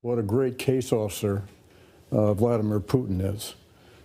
What a great case officer Vladimir Putin is.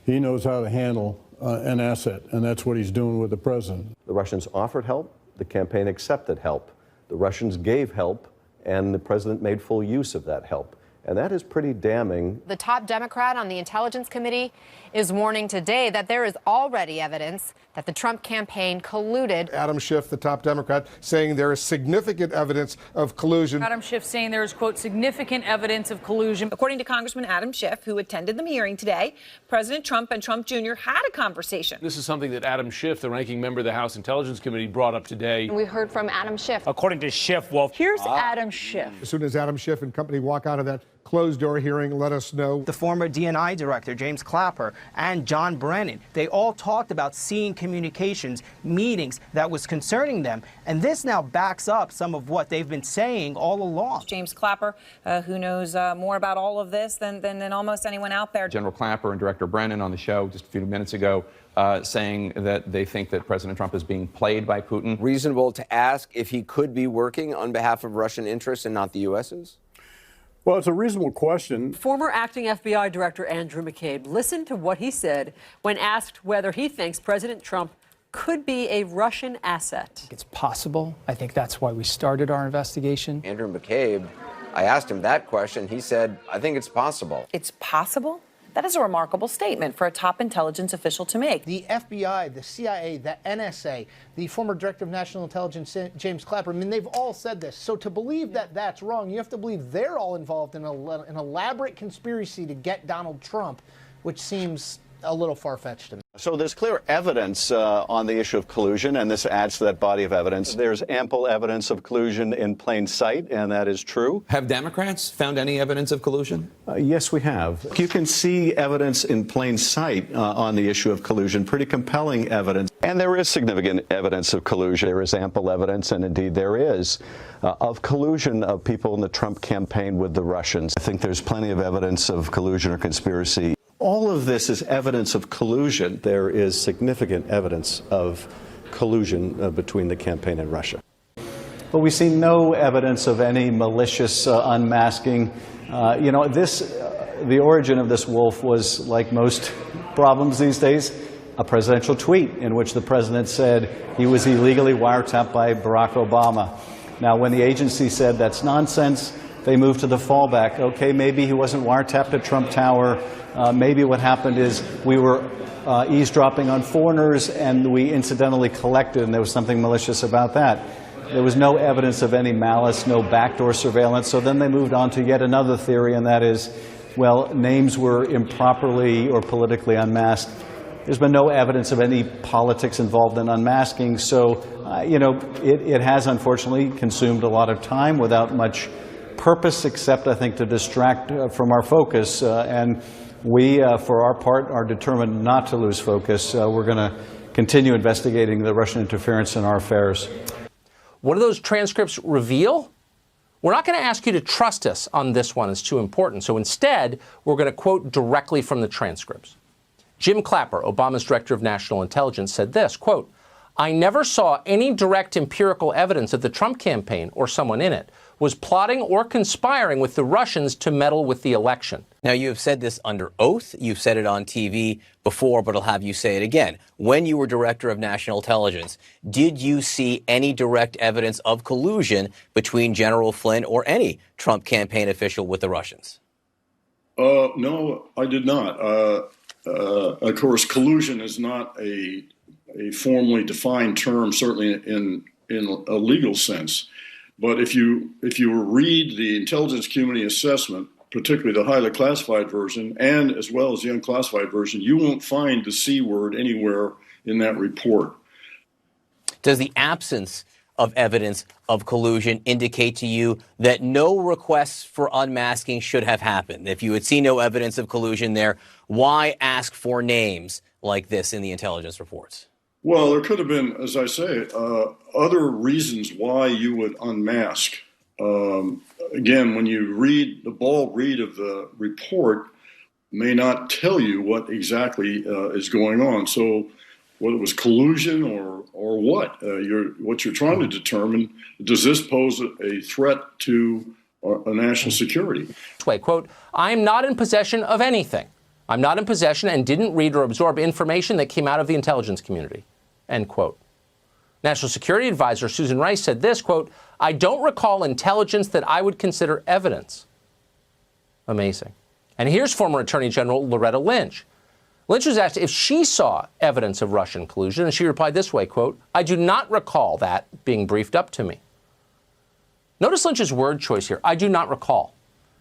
He knows how to handle an asset, and that's what he's doing with the president. The Russians offered help, the campaign accepted help. The Russians gave help, and the president made full use of that help. And that is pretty damning. The top Democrat on the Intelligence Committee is warning today that there is already evidence that the Trump campaign colluded. Adam Schiff, the top Democrat, saying there is significant evidence of collusion. Adam Schiff saying there is, quote, significant evidence of collusion. According to Congressman Adam Schiff, who attended the hearing today, President Trump and Trump Jr. had a conversation. This is something that Adam Schiff, the ranking member of the House Intelligence Committee, brought up today. We heard from Adam Schiff. According to Schiff, well, Here's Adam Schiff. As soon as Adam Schiff and company walk out of that closed-door hearing, let us know. the former DNI director, James Clapper, and John Brennan, they all talked about seeing communications, meetings that was concerning them. And this now backs up some of what they've been saying all along. James Clapper, who knows more about all of this than almost anyone out there. General Clapper and Director Brennan on the show just a few minutes ago saying that they think that President Trump is being played by Putin. Reasonable to ask if he could be working on behalf of Russian interests and not the U.S.'s? Well, it's a reasonable question. Former acting FBI Director Andrew M.A.G.A. listened to what he said when asked whether he thinks President Trump could be a Russian asset. It's possible. I think that's why we started our investigation. Andrew McCabe, I asked him that question. He said, I think it's possible. It's possible? That is a remarkable statement for a top intelligence official to make. The FBI, the CIA, the NSA, the former Director of National Intelligence, James Clapper, I mean, they've all said this. So to believe that that's wrong, you have to believe they're all involved in an elaborate conspiracy to get Donald Trump, which seems a little far-fetched to me. So there's clear evidence on the issue of collusion, and this adds to that body of evidence. There's ample evidence of collusion in plain sight, and that is true. Have Democrats found any evidence of collusion? Yes, we have. You can see evidence in plain sight on the issue of collusion, pretty compelling evidence. And there is significant evidence of collusion. There is ample evidence, and indeed there is, of collusion of people in the Trump campaign with the Russians. I think there's plenty of evidence of collusion or conspiracy. All of this is evidence of collusion. There is significant evidence of collusion between the campaign and Russia. But we see no evidence of any malicious unmasking. The origin of this wolf was, like most problems these days, a presidential tweet in which the president said he was illegally wiretapped by Barack Obama. Now, when the agency said that's nonsense, they moved to the fallback. Okay, maybe he wasn't wiretapped at Trump Tower. Maybe what happened is we were eavesdropping on foreigners and we incidentally collected, and there was something malicious about that. There was no evidence of any malice, no backdoor surveillance. So then they moved on to yet another theory, and that is, well, names were improperly or politically unmasked. There's been no evidence of any politics involved in unmasking. So, it has unfortunately consumed a lot of time without much purpose, except, I think, to distract from our focus. And we, for our part, are determined not to lose focus. We're going to continue investigating the Russian interference in our affairs. What do those transcripts reveal? We're not going to ask you to trust us on this one. It's too important. So instead, we're going to quote directly from the transcripts. Jim Clapper, Obama's Director of National Intelligence, said this, quote, I never saw any direct empirical evidence that the Trump campaign, or someone in it, was plotting or conspiring with the Russians to meddle with the election. Now, you have said this under oath. You've said it on TV before, but I'll have you say it again. When you were Director of National Intelligence, did you see any direct evidence of collusion between General Flynn or any Trump campaign official with the Russians? No, I did not. Of course, collusion is not a formally defined term, certainly in a legal sense. But if you read the intelligence community assessment, particularly the highly classified version, and as well as the unclassified version, you won't find the C word anywhere in that report. Does the absence of evidence of collusion indicate to you that no requests for unmasking should have happened? If you had seen no evidence of collusion there, why ask for names like this in the intelligence reports? Well, there could have been, as I say, other reasons why you would unmask. Again, when you read the bald read of the report, may not tell you what exactly is going on. So, whether it was collusion or what, what you're trying to determine, does this pose a threat to national security. Way, quote, I'm not in possession of anything. I'm not in possession and didn't read or absorb information that came out of the intelligence community, end quote. National Security Advisor Susan Rice said this, quote, I don't recall intelligence that I would consider evidence. Amazing. And here's former Attorney General Loretta Lynch. Lynch was asked if she saw evidence of Russian collusion, and she replied this way, quote, I do not recall that being briefed up to me. Notice Lynch's word choice here, I do not recall.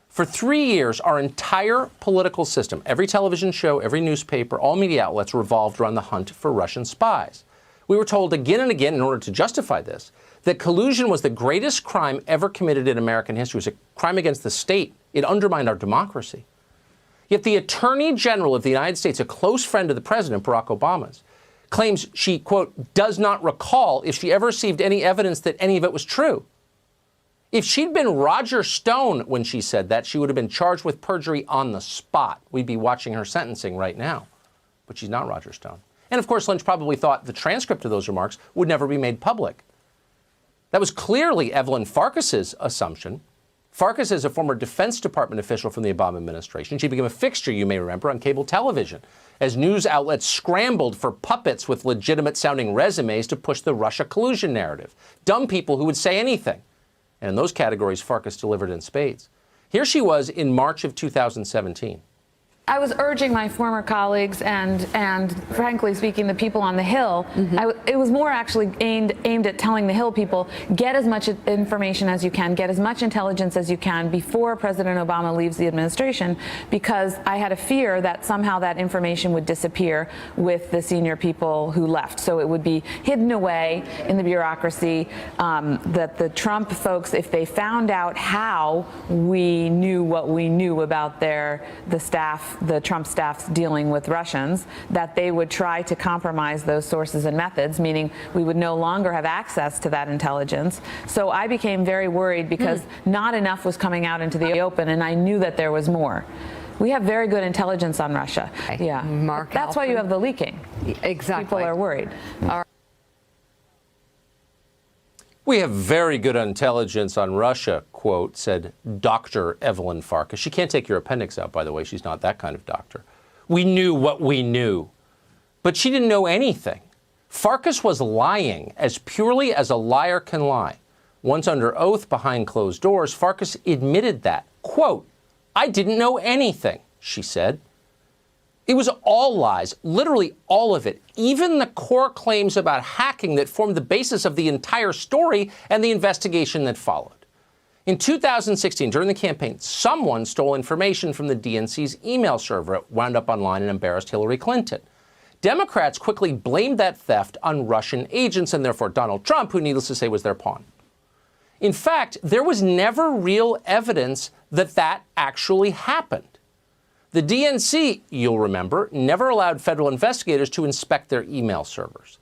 For 3 years, our entire political system, every television show, every newspaper, all media outlets revolved around the hunt for Russian spies. We were told again and again, in order to justify this, that collusion was the greatest crime ever committed in American history. It was a crime against the state. It undermined our democracy. Yet the Attorney General of the United States, a close friend of the President, Barack Obama's, claims she, quote, does not recall if she ever received any evidence that any of it was true. If she'd been Roger Stone when she said that, she would have been charged with perjury on the spot. We'd be watching her sentencing right now. But she's not Roger Stone. And of course, Lynch probably thought the transcript of those remarks would never be made public. That was clearly Evelyn Farkas's assumption. Farkas is a former Defense Department official from the Obama administration. She became a fixture, you may remember, on cable television as news outlets scrambled for puppets with legitimate-sounding resumes to push the Russia collusion narrative. Dumb people who would say anything. And in those categories, Farkas delivered in spades. Here she was in March of 2017. I was urging my former colleagues and frankly speaking, the people on the Hill, it was more actually aimed at telling the Hill people, get as much information as you can, get as much intelligence as you can before President Obama leaves the administration, because I had a fear that somehow that information would disappear with the senior people who left. So it would be hidden away in the bureaucracy, that the Trump folks, if they found out how we knew what we knew about the Trump staff's dealing with Russians, that they would try to compromise those sources and methods, meaning we would no longer have access to that intelligence. So I became very worried because not enough was coming out into the open, and I knew that there was more. We have very good intelligence on Russia. Yeah. Mark That's why you have the leaking. Exactly. People are worried. We have very good intelligence on Russia, quote, said Dr. Evelyn Farkas. She can't take your appendix out, by the way. She's not that kind of doctor. We knew what we knew. But she didn't know anything. Farkas was lying as purely as a liar can lie. Once under oath behind closed doors, Farkas admitted that. Quote, I didn't know anything, she said. It was all lies, literally all of it, even the core claims about hacking that formed the basis of the entire story and the investigation that followed. In 2016, during the campaign, someone stole information from the DNC's email server. It wound up online and embarrassed Hillary Clinton. Democrats quickly blamed that theft on Russian agents and therefore Donald Trump, who, needless to say, was their pawn. In fact, there was never real evidence that that actually happened. The DNC, you'll remember, never allowed federal investigators to inspect their email servers.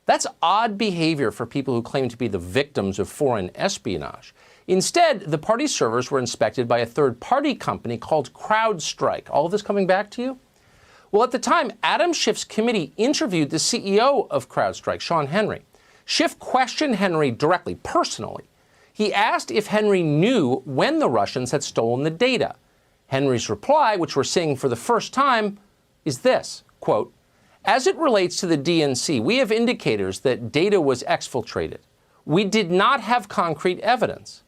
That's odd behavior for people who claim to be the victims of foreign espionage. Instead, the party servers were inspected by a third-party company called CrowdStrike. All of this coming back to you? Well, at the time, Adam Schiff's committee interviewed the CEO of CrowdStrike, Sean Henry. Schiff questioned Henry directly, personally. He asked if Henry knew when the Russians had stolen the data. Henry's reply, which we're seeing for the first time, is this, quote, as it relates to the DNC, we have indicators that data was exfiltrated. We did not have concrete evidence.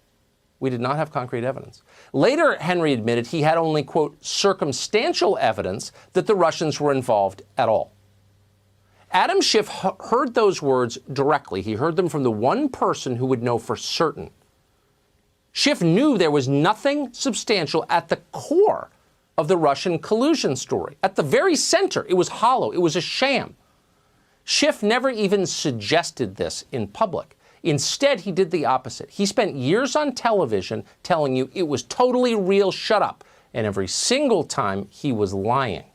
We did not have concrete evidence. Later, Henry admitted he had only, quote, circumstantial evidence that the Russians were involved at all. Adam Schiff heard those words directly. He heard them from the one person who would know for certain. Schiff knew there was nothing substantial at the core of the Russian collusion story. At the very center, it was hollow. It was a sham. Schiff never even suggested this in public. Instead, he did the opposite. He spent years on television telling you it was totally real, shut up. And every single time, he was lying.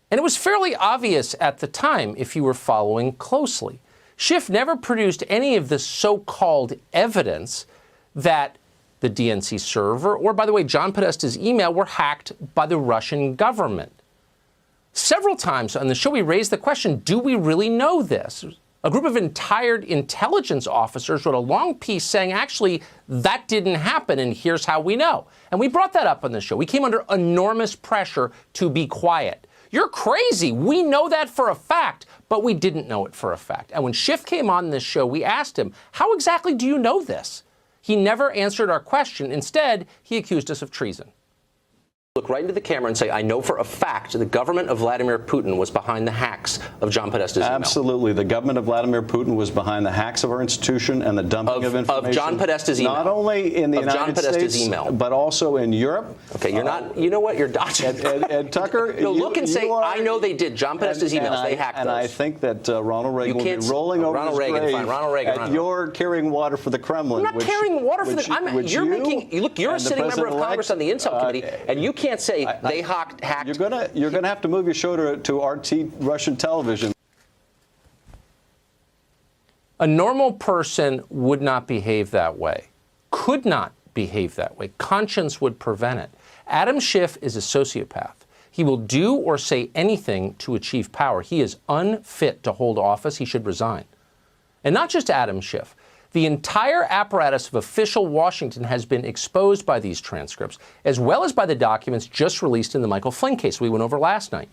And it was fairly obvious at the time if you were following closely. Schiff never produced any of the so-called evidence that the DNC server, or by the way, John Podesta's email, were hacked by the Russian government. Several times on the show, we raised the question, do we really know this? A group of retired intelligence officers wrote a long piece saying, actually, that didn't happen, and here's how we know. And we brought that up on the show. We came under enormous pressure to be quiet. You're crazy. We know that for a fact, but we didn't know it for a fact. And when Schiff came on this show, we asked him, how exactly do you know this? He never answered our question. Instead, he accused us of treason. Look right into the camera and say, I know for a fact the government of Vladimir Putin was behind the hacks of John Podesta's email. Absolutely. The government of Vladimir Putin was behind the hacks of our institution and the dumping of information. Of John Podesta's email. Not only in the United United States, States, email. but also in Europe. Okay, you're not, you know what, you're dodging. And Tucker, no, look and say, I know they did. John Podesta's emails, they hacked those. And I think that Ronald Reagan will be rolling over his grave at your carrying water for the Kremlin. I'm not carrying water for the, you're a sitting member of Congress on the Intel Committee, and you can't say they hacked. You're gonna have to move your show to RT Russian television. A normal person would not behave that way, could not behave that way. Conscience would prevent it. Adam Schiff is a sociopath. He will do or say anything to achieve power. He is unfit to hold office. He should resign. And not just Adam Schiff. The entire apparatus of official Washington has been exposed by these transcripts, as well as by the documents just released in the Michael Flynn case we went over last night.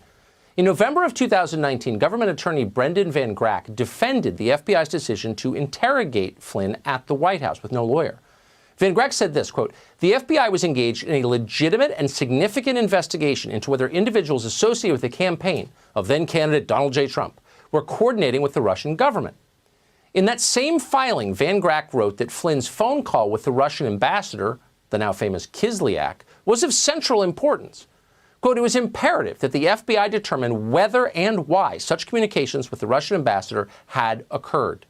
In November of 2019, government attorney Brendan Van Grack defended the FBI's decision to interrogate Flynn at the White House with no lawyer. Van Grack said this, quote, the FBI was engaged in a legitimate and significant investigation into whether individuals associated with the campaign of then-candidate Donald J. Trump were coordinating with the Russian government. In that same filing, Van Grack wrote that Flynn's phone call with the Russian ambassador, the now famous Kislyak, was of central importance. Quote, it was imperative that the FBI determine whether and why such communications with the Russian ambassador had occurred.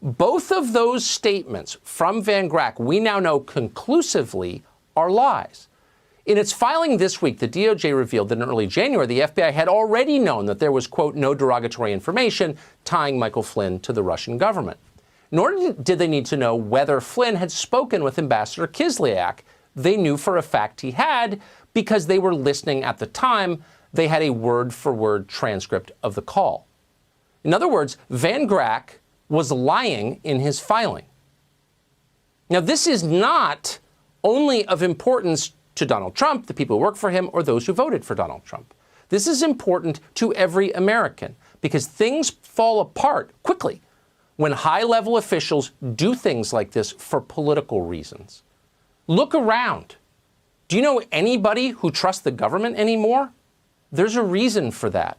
Both of those statements from Van Grack, we now know conclusively, are lies. In its filing this week, the DOJ revealed that in early January, the FBI had already known that there was, quote, no derogatory information tying Michael Flynn to the Russian government. Nor did they need to know whether Flynn had spoken with Ambassador Kislyak. They knew for a fact he had because they were listening at the time. They had a word-for-word transcript of the call. In other words, Van Grack was lying in his filing. Now, this is not only of importance to Donald Trump, the people who work for him, or those who voted for Donald Trump. This is important to every American because things fall apart quickly when high-level officials do things like this for political reasons. Look around. Do you know anybody who trusts the government anymore? There's a reason for that,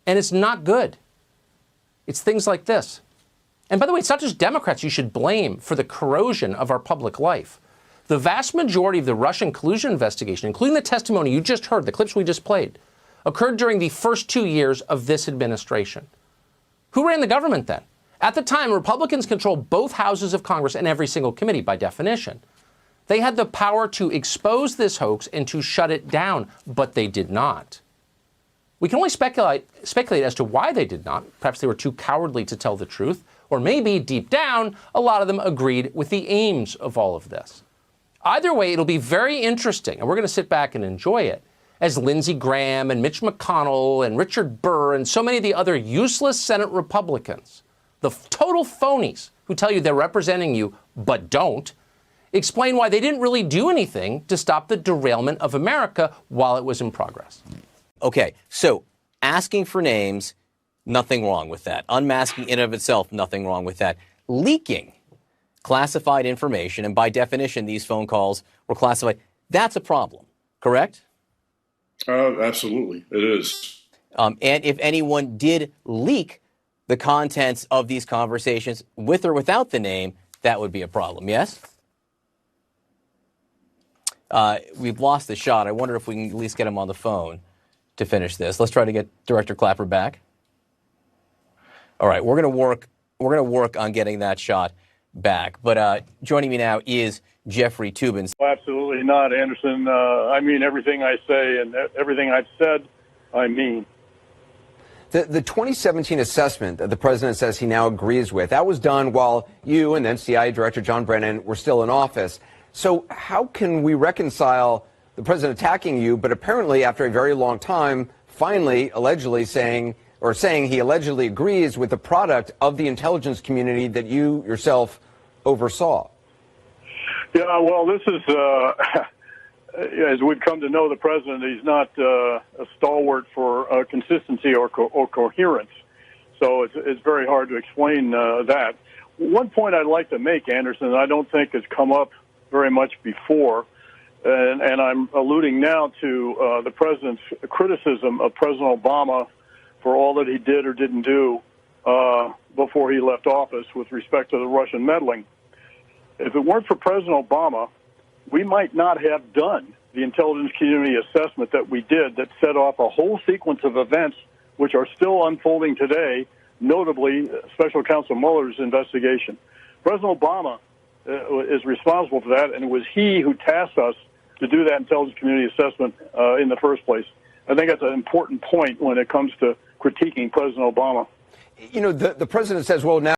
and it's not good. It's things like this. And by the way, it's not just Democrats you should blame for the corrosion of our public life. The vast majority of the Russian collusion investigation, including the testimony you just heard, the clips we just played, occurred during the first 2 years of this administration. Who ran the government then? At the time, Republicans controlled both houses of Congress and every single committee by definition. They had the power to expose this hoax and to shut it down, but they did not. We can only speculate as to why they did not. Perhaps they were too cowardly to tell the truth, or maybe, deep down, a lot of them agreed with the aims of all of this. Either way, it'll be very interesting, and we're going to sit back and enjoy it, as Lindsey Graham and Mitch McConnell and Richard Burr and so many of the other useless Senate Republicans, the total phonies who tell you they're representing you but don't, explain why they didn't really do anything to stop the derailment of America while it was in progress. Okay, so asking for names, nothing wrong with that. Unmasking in and of itself, nothing wrong with that. Leaking classified information, and by definition, these phone calls were classified. That's a problem, correct? Absolutely, it is. And if anyone did leak the contents of these conversations with or without the name, that would be a problem, yes? We've lost the shot. I wonder if we can at least get him on the phone to finish this. Let's try to get Director Clapper back. All right, we're going to work on getting that shot back. But joining me now is Jeffrey Toobin. Oh, absolutely not, Anderson. I mean everything I say, and everything I've said, I mean. The 2017 assessment that the president says he now agrees with, that was done while you and then CIA Director John Brennan were still in office. So how can we reconcile the president attacking you, but apparently after a very long time, finally, allegedly saying, or saying he allegedly agrees with the product of the intelligence community that you yourself oversaw. Yeah, well, this is, as we've come to know the president, he's not a stalwart for consistency or coherence. So it's very hard to explain that. One point I'd like to make, Anderson, I don't think has come up very much before, and I'm alluding now to the president's criticism of President Obama for all that he did or didn't do before he left office with respect to the Russian meddling. If it weren't for President Obama, we might not have done the intelligence community assessment that we did that set off a whole sequence of events which are still unfolding today, notably Special Counsel Mueller's investigation. President Obama is responsible for that, and it was he who tasked us to do that intelligence community assessment in the first place. I think that's an important point when it comes to critiquing President Obama. You know, the president says, well, now